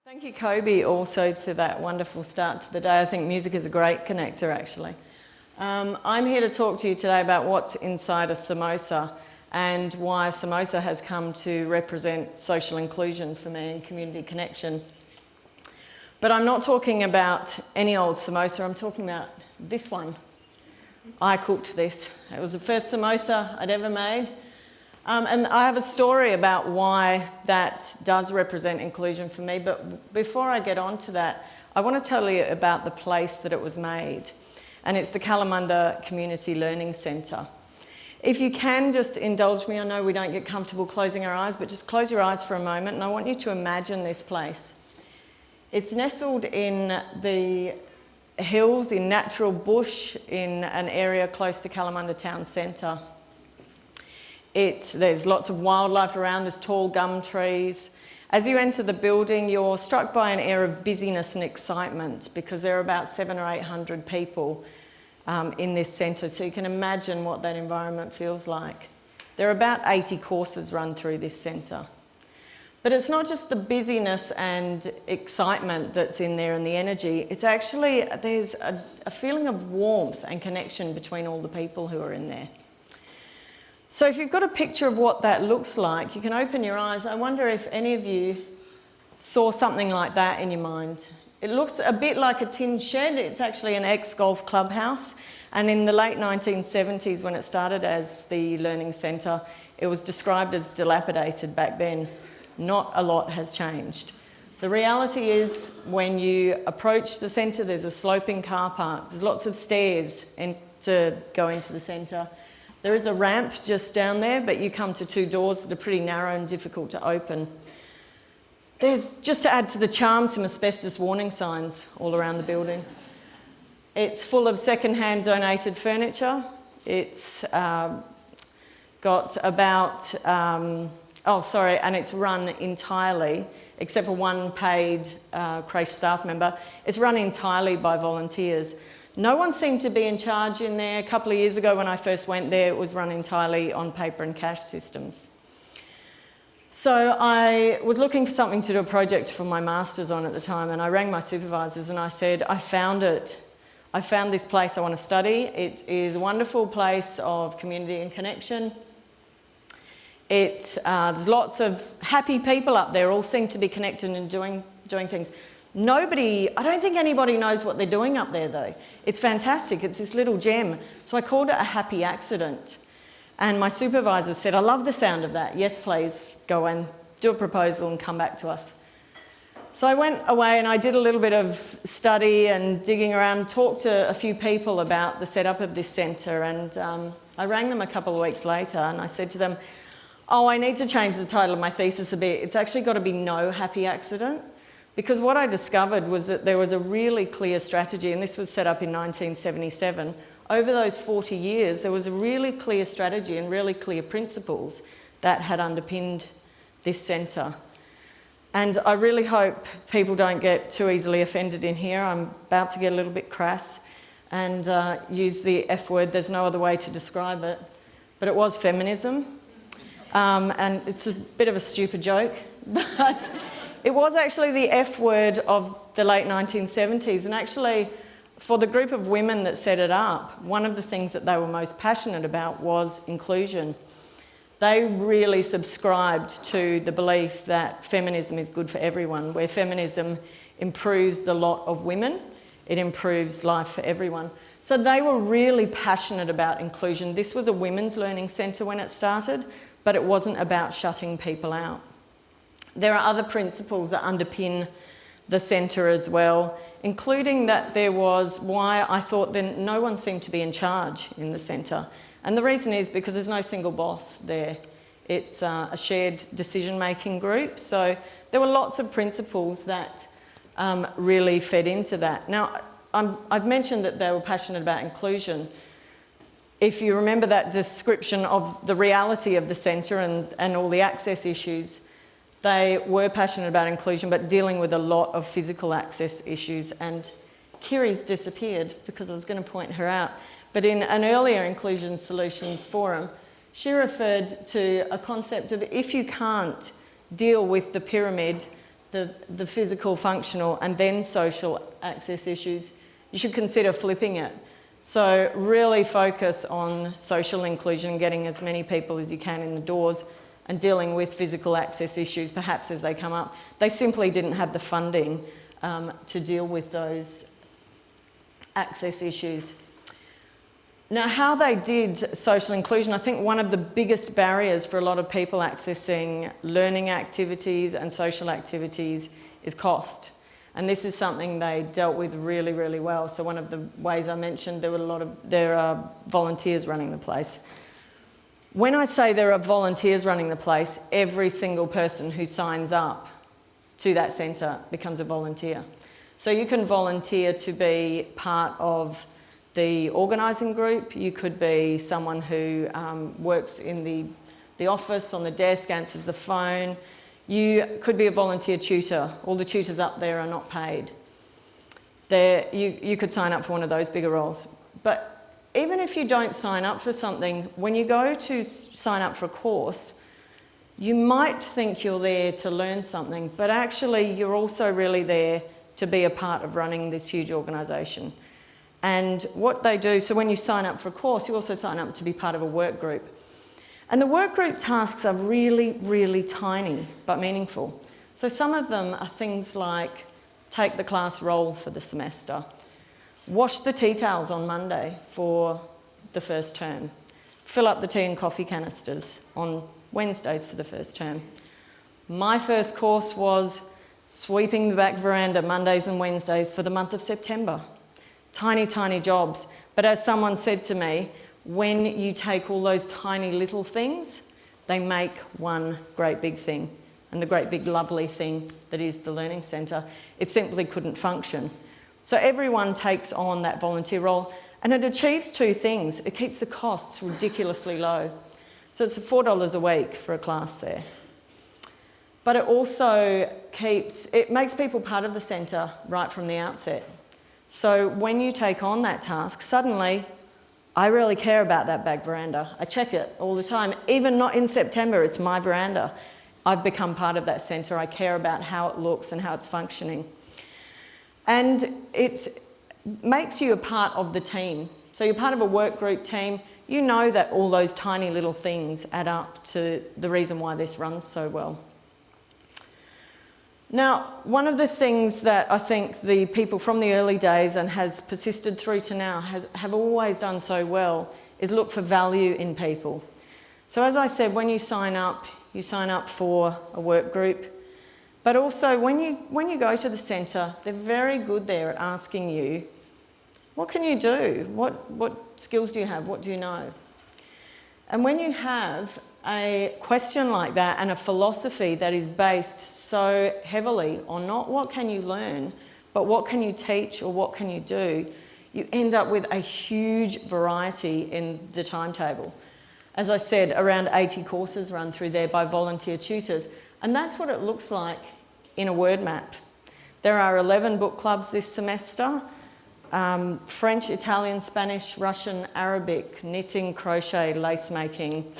Thank you, Kobe, also to that wonderful start to the day. I think music is a great connector, actually. I'm here to talk to you today about what's inside a samosa and why samosa has come to represent social inclusion for me and community connection. But I'm not talking about any old samosa, I'm talking about this one. I cooked this. It was the first samosa I'd ever made. And I have a story about why that does represent inclusion for me, but before I get on to that, I want to tell you about the place that it was made. And it's the Kalamunda Community Learning Centre. If you can just indulge me, I know we don't get comfortable closing our eyes, but just close your eyes for a moment and I want you to imagine this place. It's nestled in the hills, in natural bush, in an area close to Kalamunda Town Centre. There's lots of wildlife around, there's tall gum trees. As you enter the building, you're struck by an air of busyness and excitement because there are about 700 or 800 people in this centre, so you can imagine what that environment feels like. There are about 80 courses run through this centre. But it's not just the busyness and excitement that's in there and the energy, it's actually, there's a feeling of warmth and connection between all the people who are in there. So if you've got a picture of what that looks like, you can open your eyes. I wonder if any of you saw something like that in your mind. It looks a bit like a tin shed. It's actually an ex-golf clubhouse. And in the late 1970s, when it started as the Learning Centre, it was described as dilapidated back then. Not a lot has changed. The reality is, when you approach the centre, there's a sloping car park. There's lots of stairs to go into the centre. There is a ramp just down there, but you come to two doors that are pretty narrow and difficult to open. There's, just to add to the charm, some asbestos warning signs all around the building. It's full of second-hand donated furniture. It's got about, and it's run entirely, except for one paid creche staff member, it's run entirely by volunteers. No one seemed to be in charge in there. A couple of years ago when I first went there, it was run entirely on paper and cash systems. So I was looking for something to do a project for my master's on at the time, and I rang my supervisors and I said, I found it. I found this place I want to study. It is a wonderful place of community and connection. There's lots of happy people up there, all seem to be connected and doing things. I don't think anybody knows what they're doing up there though. It's fantastic, it's this little gem. So I called it a happy accident. And my supervisor said, I love the sound of that. Yes, please, go and do a proposal and come back to us. So I went away and I did a little bit of study and digging around, talked to a few people about the setup of this centre, and I rang them a couple of weeks later and I said to them, oh, I need to change the title of my thesis a bit. It's actually got to be No Happy Accident. Because what I discovered was that there was a really clear strategy, and this was set up in 1977. Over those 40 years, there was a really clear strategy and really clear principles that had underpinned this centre. And I really hope people don't get too easily offended in here. I'm about to get a little bit crass and use the F word. There's no other way to describe it. But it was feminism. And it's a bit of a stupid joke, but it was actually the F word of the late 1970s, and actually for the group of women that set it up, one of the things that they were most passionate about was inclusion. They really subscribed to the belief that feminism is good for everyone, where feminism improves the lot of women, it improves life for everyone. So they were really passionate about inclusion. This was a women's learning centre when it started, but it wasn't about shutting people out. There are other principles that underpin the centre as well, including that there was why I thought then no one seemed to be in charge in the centre. And the reason is because there's no single boss there. It's a shared decision-making group. So there were lots of principles that really fed into that. Now, I've mentioned that they were passionate about inclusion. If you remember that description of the reality of the centre and all the access issues, they were passionate about inclusion, but dealing with a lot of physical access issues. And Kiri's disappeared because I was going to point her out. But in an earlier Inclusion Solutions forum, she referred to a concept of if you can't deal with the pyramid, the physical, functional, and then social access issues, you should consider flipping it. So really focus on social inclusion, getting as many people as you can in the doors, and dealing with physical access issues, perhaps as they come up. They simply didn't have the funding to deal with those access issues. Now, how they did social inclusion, I think one of the biggest barriers for a lot of people accessing learning activities and social activities is cost. And this is something they dealt with really, really well. So one of the ways I mentioned, there are volunteers running the place. When I say there are volunteers running the place, every single person who signs up to that centre becomes a volunteer. So you can volunteer to be part of the organising group. You could be someone who works in the office, on the desk, answers the phone. You could be a volunteer tutor. All the tutors up there are not paid. You could sign up for one of those bigger roles. But even if you don't sign up for something, when you go to sign up for a course, you might think you're there to learn something, but actually you're also really there to be a part of running this huge organisation. And what they do, so when you sign up for a course, you also sign up to be part of a work group. And the work group tasks are really, really tiny, but meaningful. So some of them are things like take the class roll for the semester, wash the tea towels on Monday for the first term, fill up the tea and coffee canisters on Wednesdays for the first term. My first course was sweeping the back veranda Mondays and Wednesdays for the month of September. Tiny, tiny jobs. But as someone said to me, when you take all those tiny little things, they make one great big thing. And the great big lovely thing that is the Learning Centre, it simply couldn't function. So everyone takes on that volunteer role, and it achieves two things. It keeps the costs ridiculously low. So it's $4 a week for a class there. But it also makes people part of the centre right from the outset. So when you take on that task, suddenly, I really care about that back veranda. I check it all the time. Even not in September, it's my veranda. I've become part of that centre. I care about how it looks and how it's functioning. And it makes you a part of the team. So you're part of a work group team. You know that all those tiny little things add up to the reason why this runs so well. Now, one of the things that I think the people from the early days and has persisted through to now have always done so well is look for value in people. So as I said, when you sign up for a work group. But also, when you go to the centre, they're very good there at asking you, what can you do? What skills do you have? What do you know? And when you have a question like that and a philosophy that is based so heavily on not what can you learn, but what can you teach or what can you do, you end up with a huge variety in the timetable. As I said, around 80 courses run through there by volunteer tutors. And that's what it looks like in a word map. There are 11 book clubs this semester. French, Italian, Spanish, Russian, Arabic, knitting, crochet, lace making,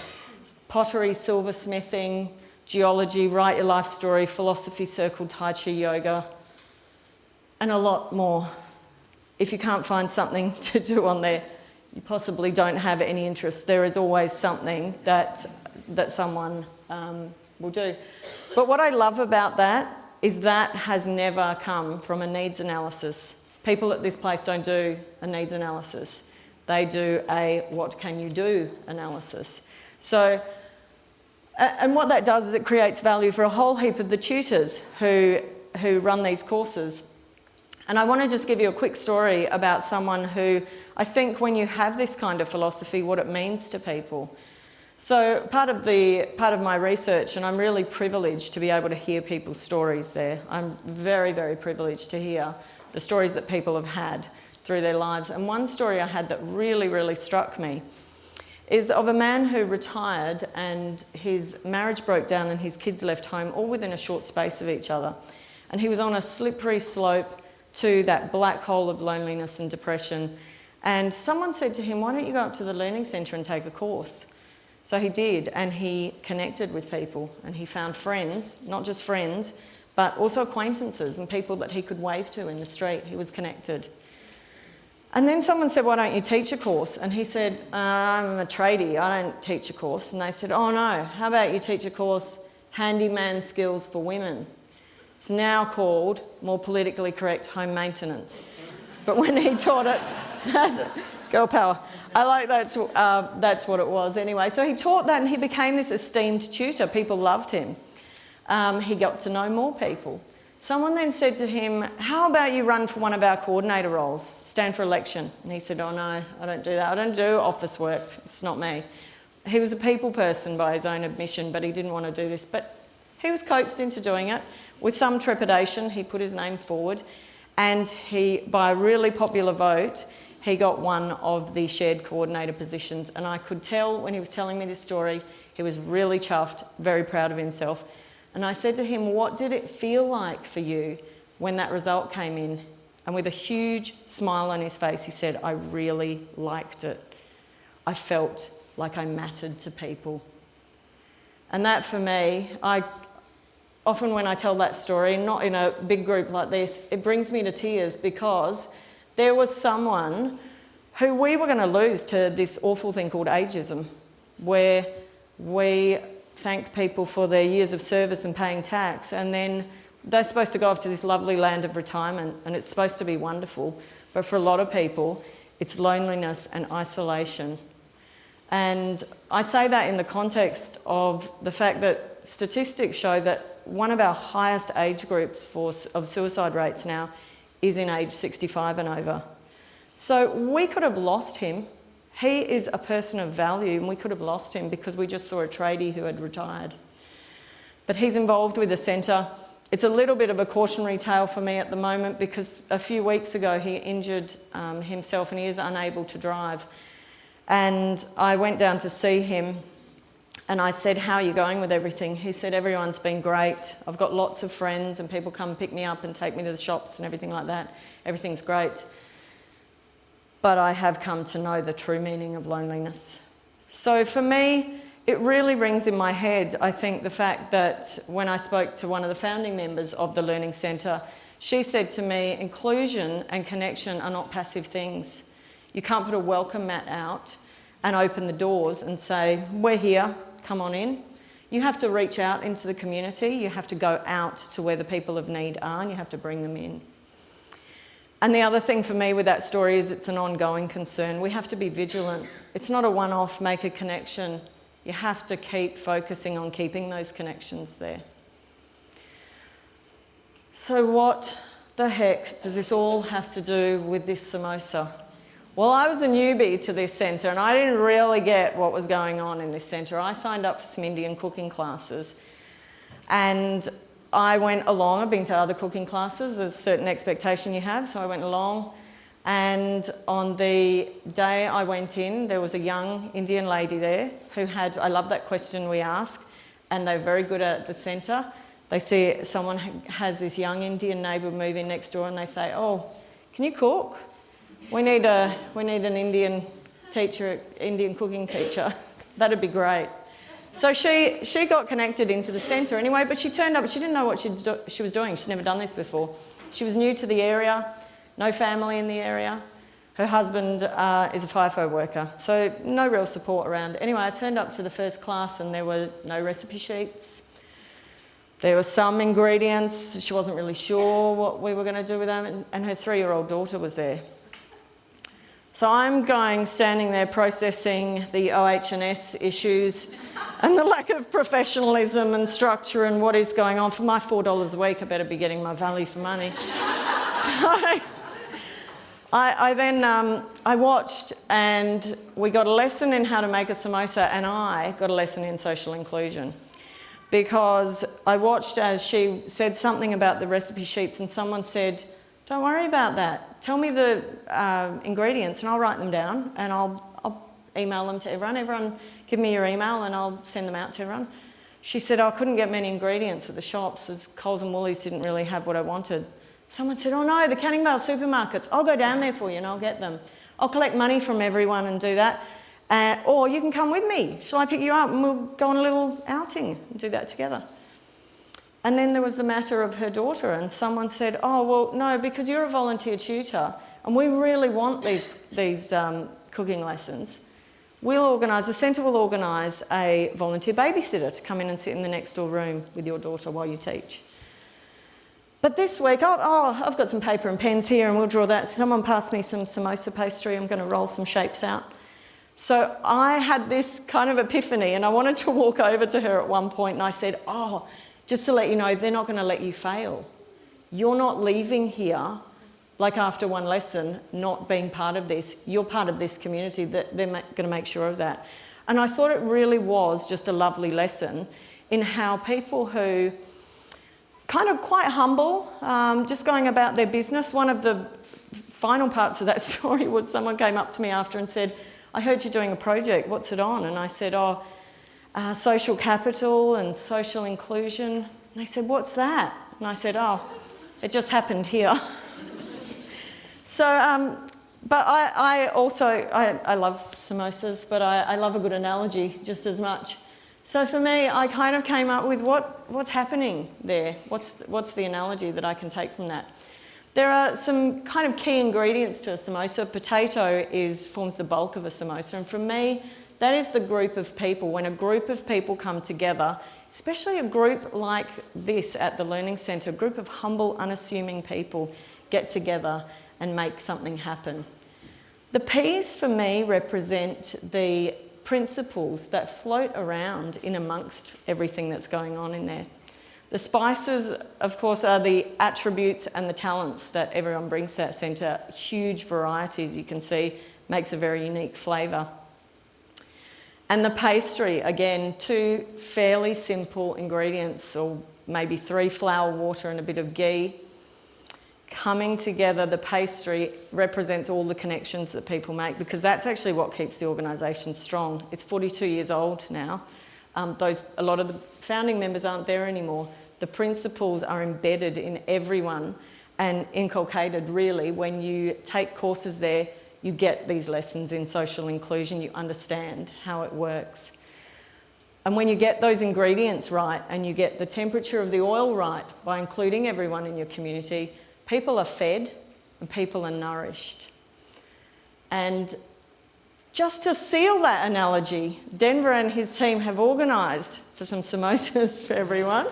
pottery, silversmithing, geology, write your life story, philosophy circle, Tai Chi yoga, and a lot more. If you can't find something to do on there, you possibly don't have any interest. There is always something that someone will do. But what I love about that is that has never come from a needs analysis. People at this place don't do a needs analysis. They do a what can you do analysis. So, and what that does is it creates value for a whole heap of the tutors who run these courses. And I want to just give you a quick story about someone who I think when you have this kind of philosophy, what it means to people. So part of my research, and I'm really privileged to be able to hear people's stories there. I'm very, very privileged to hear the stories that people have had through their lives. And one story I had that really, really struck me is of a man who retired and his marriage broke down and his kids left home all within a short space of each other. And he was on a slippery slope to that black hole of loneliness and depression. And someone said to him, why don't you go up to the Learning Centre and take a course? So he did, and he connected with people and he found friends, not just friends, but also acquaintances and people that he could wave to in the street. He was connected. And then someone said, why don't you teach a course? And he said, I'm a tradie, I don't teach a course. And they said, oh no, how about you teach a course, Handyman Skills for Women? It's now called, more politically correct, Home Maintenance. But when he taught it, girl power. I like that's what it was anyway. So he taught that and he became this esteemed tutor. People loved him. He got to know more people. Someone then said to him, how about you run for one of our coordinator roles, stand for election? And he said, oh no, I don't do that. I don't do office work. It's not me. He was a people person by his own admission, but he didn't want to do this. But he was coaxed into doing it. With some trepidation, he put his name forward, and he, by a really popular vote, he got one of the shared coordinator positions. And I could tell when he was telling me this story, he was really chuffed, very proud of himself. And I said to him, what did it feel like for you when that result came in? And with a huge smile on his face, he said, I really liked it. I felt like I mattered to people. And that for me, often when I tell that story, not in a big group like this, it brings me to tears, because there was someone who we were going to lose to this awful thing called ageism, where we thank people for their years of service and paying tax, and then they're supposed to go off to this lovely land of retirement, and it's supposed to be wonderful, but for a lot of people it's loneliness and isolation. And I say that in the context of the fact that statistics show that one of our highest age groups of suicide rates now is in age 65 and over. So we could have lost him. He is a person of value, and we could have lost him because we just saw a tradie who had retired. But he's involved with the centre. It's a little bit of a cautionary tale for me at the moment, because a few weeks ago he injured himself and he is unable to drive. And I went down to see him and I said, how are you going with everything? He said, everyone's been great. I've got lots of friends and people come pick me up and take me to the shops and everything like that. Everything's great. But I have come to know the true meaning of loneliness. So for me, it really rings in my head, I think, the fact that when I spoke to one of the founding members of the Learning Centre, she said to me, inclusion and connection are not passive things. You can't put a welcome mat out and open the doors and say, we're here, come on in. You have to reach out into the community. You have to go out to where the people of need are, and you have to bring them in. And the other thing for me with that story is it's an ongoing concern. We have to be vigilant. It's not a one-off, make a connection. You have to keep focusing on keeping those connections there. So what the heck does this all have to do with this samosa? Well, I was a newbie to this centre and I didn't really get what was going on in this centre. I signed up for some Indian cooking classes and I went along. I've been to other cooking classes. There's a certain expectation you have, so I went along. And on the day I went in, there was a young Indian lady there who had, I love that question we ask, and they're very good at the centre. They see someone has this young Indian neighbour move in next door and they say, oh, can you cook? We need an Indian teacher, Indian cooking teacher. That'd be great. So she got connected into the centre anyway, but she turned up, she didn't know what she was doing. She'd never done this before. She was new to the area, no family in the area. Her husband is a FIFO worker, so no real support around. Anyway, I turned up to the first class and there were no recipe sheets. There were some ingredients. She wasn't really sure what we were going to do with them, and her 3-year-old daughter was there. So I'm standing there processing the OH&S issues and the lack of professionalism and structure and what is going on. For my $4 a week, I better be getting my value for money. So I watched, and we got a lesson in how to make a samosa, and I got a lesson in social inclusion. Because I watched as she said something about the recipe sheets and someone said, don't worry about that. Tell me the ingredients and I'll write them down and I'll email them to everyone. Everyone give me your email and I'll send them out to everyone. She said, I couldn't get many ingredients at the shops as Coles and Woolies didn't really have what I wanted. Someone said, oh no, the Canning Vale supermarkets. I'll go down there for you and I'll get them. I'll collect money from everyone and do that. Or you can come with me. Shall I pick you up and we'll go on a little outing and do that together? And then there was the matter of her daughter, and someone said, oh, well, no, because you're a volunteer tutor and we really want these cooking lessons, the centre will organise a volunteer babysitter to come in and sit in the next door room with your daughter while you teach. But this week, I've got some paper and pens here and we'll draw that. Someone passed me some samosa pastry. I'm going to roll some shapes out. So I had this kind of epiphany and I wanted to walk over to her at one point and I said, oh, just to let you know, they're not going to let you fail. You're not leaving here, like after one lesson, not being part of this. You're part of this community. They're going to make sure of that. And I thought it really was just a lovely lesson in how people who kind of quite humble, just going about their business. One of the final parts of that story was someone came up to me after and said, I heard you're doing a project, what's it on? And I said, social capital and social inclusion. And they said, what's that? And I said, it just happened here. So, but I love samosas, but I love a good analogy just as much. So for me, I kind of came up with what's happening there? What's the analogy that I can take from that? There are some kind of key ingredients to a samosa. Potato forms the bulk of a samosa, and for me, that is the group of people. When a group of people come together, especially a group like this at the Learning Centre, a group of humble, unassuming people get together and make something happen. The P's for me represent the principles that float around in amongst everything that's going on in there. The spices, of course, are the attributes and the talents that everyone brings to that centre. Huge varieties, you can see, makes a very unique flavour. And the pastry, again, 2 fairly simple ingredients, or maybe 3, flour, water and a bit of ghee. Coming together, the pastry represents all the connections that people make, because that's actually what keeps the organisation strong. It's 42 years old now. A lot of the founding members aren't there anymore. The principles are embedded in everyone and inculcated, really. When you take courses there, you get these lessons in social inclusion, you understand how it works. And when you get those ingredients right and you get the temperature of the oil right by including everyone in your community, people are fed and people are nourished. And just to seal that analogy, Denver and his team have organised for some samosas for everyone.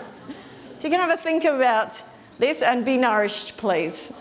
So you can have a think about this and be nourished, please.